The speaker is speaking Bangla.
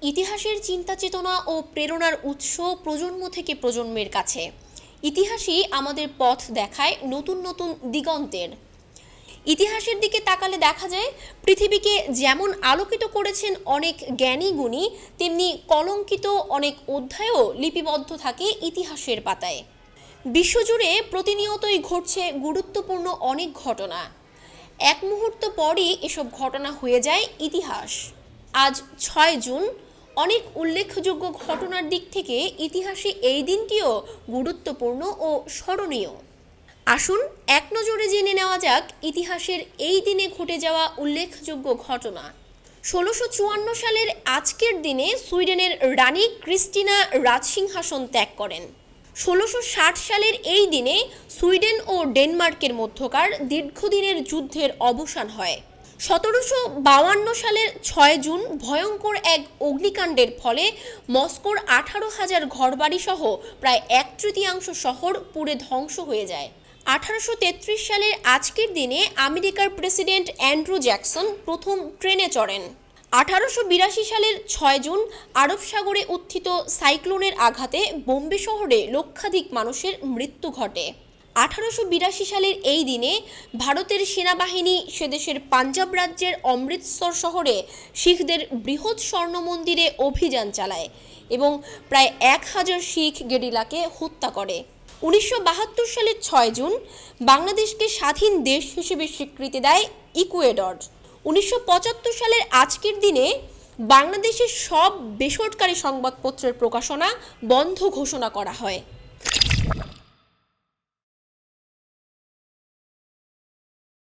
ইতিহাসের চিন্তা চেতনা ও প্রেরণার উৎস প্রজন্ম থেকে প্রজন্মের কাছে। ইতিহাসই আমাদের পথ দেখায় নতুন নতুন দিগন্তের। ইতিহাসের দিকে তাকালে দেখা যায় পৃথিবীকে যেমন আলোকিত করেছেন অনেক জ্ঞানী গুণী, তেমনি কলঙ্কিত অনেক অধ্যায়ও লিপিবদ্ধ থাকে ইতিহাসের পাতায়। বিশ্বজুড়ে প্রতিনিয়তই ঘটছে গুরুত্বপূর্ণ অনেক ঘটনা। এক মুহূর্ত পরই এসব ঘটনা হয়ে যায় ইতিহাস। আজ 6 জুন। অনেক উল্লেখযোগ্য ঘটনার দিক থেকে ইতিহাসে এই দিনটিও গুরুত্বপূর্ণ ও স্মরণীয়। আসুন এক নজরে জেনে নেওয়া যাক ইতিহাসের এই দিনে ঘটে যাওয়া উল্লেখযোগ্য ঘটনা। 1654 সালের আজকের দিনে সুইডেনের রানী ক্রিস্টিনা রাজসিংহাসন ত্যাগ করেন। 1660 সালের এই দিনে সুইডেন ও ডেনমার্কের মধ্যকার দীর্ঘদিনের যুদ্ধের অবসান হয়। 1752 সালের 6 জুন ভয়ঙ্কর এক অগ্নিকাণ্ডের ফলে মস্কোর 18,000 ঘরবাড়ি সহ প্রায় 1/3 শহর পুড়ে ধ্বংস হয়ে যায়। 1833 সালের আজকের দিনে আমেরিকার প্রেসিডেন্ট অ্যান্ড্রু জ্যাকসন প্রথম ট্রেনে চড়েন। 1882 সালের 6 জুন আরব সাগরে উত্থিত সাইক্লোনের আঘাতে বোম্বে শহরে লক্ষাধিক মানুষের মৃত্যু ঘটে। 1882 সালের এই দিনে ভারতের সেনাবাহিনী সেদেশের পাঞ্জাব রাজ্যের অমৃতসর শহরে শিখদের বৃহৎ স্বর্ণ মন্দিরে অভিযান চালায় এবং প্রায় 1000 শিখ গেরিলাকে হত্যা করে। 1972 সালের 6 জুন বাংলাদেশকে স্বাধীন দেশ হিসেবে স্বীকৃতি দেয় ইকুয়েডর। 1975 সালের আজকের দিনে বাংলাদেশের সব বেসরকারি সংবাদপত্রের প্রকাশনা বন্ধ ঘোষণা করা হয়।